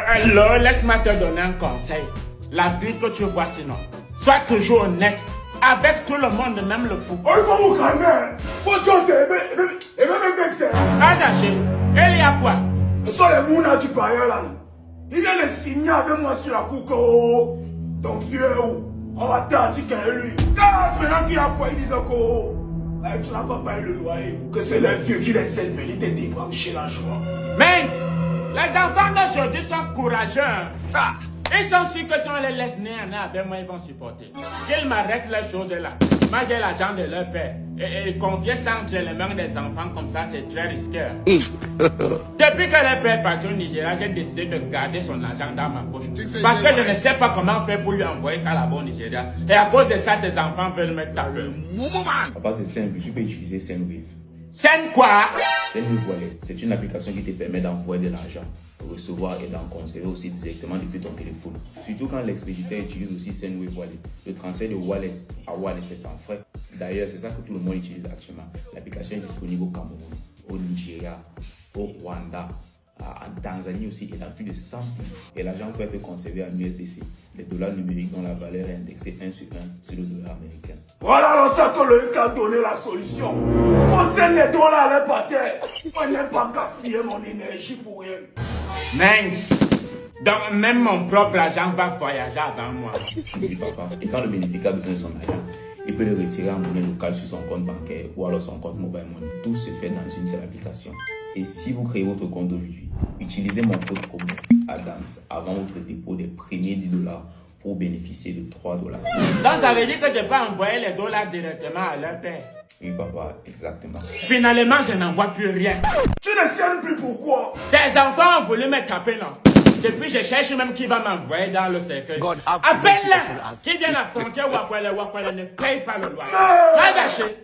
Alors, laisse-moi te donner un conseil. La vie que tu vois sinon, sois toujours honnête avec tout le monde, même le fou. Oh, il faut vous calmer. Faut que et même vexé. Azaché, il y a quoi? Ce sont les mounas du bailleur là. Il vient de signer avec moi sur la couco. Ton vieux, on va t'attiquer lui. Casse maintenant qu'il y a quoi, il dit que tu n'as pas payé le loyer. Que c'est les vieux qui essaient de venir te débrancher la joie. Mince, les enfants d'aujourd'hui sont courageux. Ah. Ils sont sûrs que si on les laisse nés avec moi, ils vont supporter. Qu'ils m'arrêtent les choses là. Moi, j'ai l'argent de leur père. Et confier ça entre les mains des enfants comme ça, c'est très risqué. Depuis que le père est parti au Nigeria, j'ai décidé de garder son argent dans ma poche. Parce que je ne sais pas comment faire pour lui envoyer ça là-bas au Nigeria. Et à cause de ça, ses enfants veulent me taper. Papa, c'est simple. Tu peux utiliser Sendwave. Send quoi? Sendwave Wallet, c'est une application qui te permet d'envoyer de l'argent, de recevoir et d'en conserver aussi directement depuis ton téléphone. Surtout quand l'expéditeur utilise aussi Sendwave Wallet. Le transfert de wallet à wallet est sans frais. D'ailleurs, c'est ça que tout le monde utilise actuellement. L'application est disponible au Cameroun, au Nigeria, au Rwanda, en Tanzanie aussi et dans plus de 100 pays. Et l'argent peut être conservé en USDC, les dollars numériques dont la valeur est indexée 1 sur 1 sur le dollar américain. Voilà le ça que le a donné la solution. Faut send les dollars à par terre. On n'aime pas gaspiller mon énergie pour rien. Mince. Donc même mon propre argent va voyager avant moi. Oui, papa. Et quand le bénéficiaire a besoin de son argent, il peut le retirer en monnaie locale sur son compte bancaire ou alors son compte mobile money. Tout se fait dans une seule application. Et si vous créez votre compte aujourd'hui, utilisez mon code promo ADAMS avant votre dépôt des premiers 10 dollars pour bénéficier de 3 dollars. Donc ça veut dire que je peux envoyer les dollars directement à leur père. Oui, papa, exactement. Finalement, je n'en vois plus rien. Tu ne sais plus pourquoi. Ces enfants ont voulu me taper, non? Depuis, je cherche même qui va m'envoyer dans le cercueil. Appelle-les! Qui viennent affronter Wakwele ne paye pas le loyer.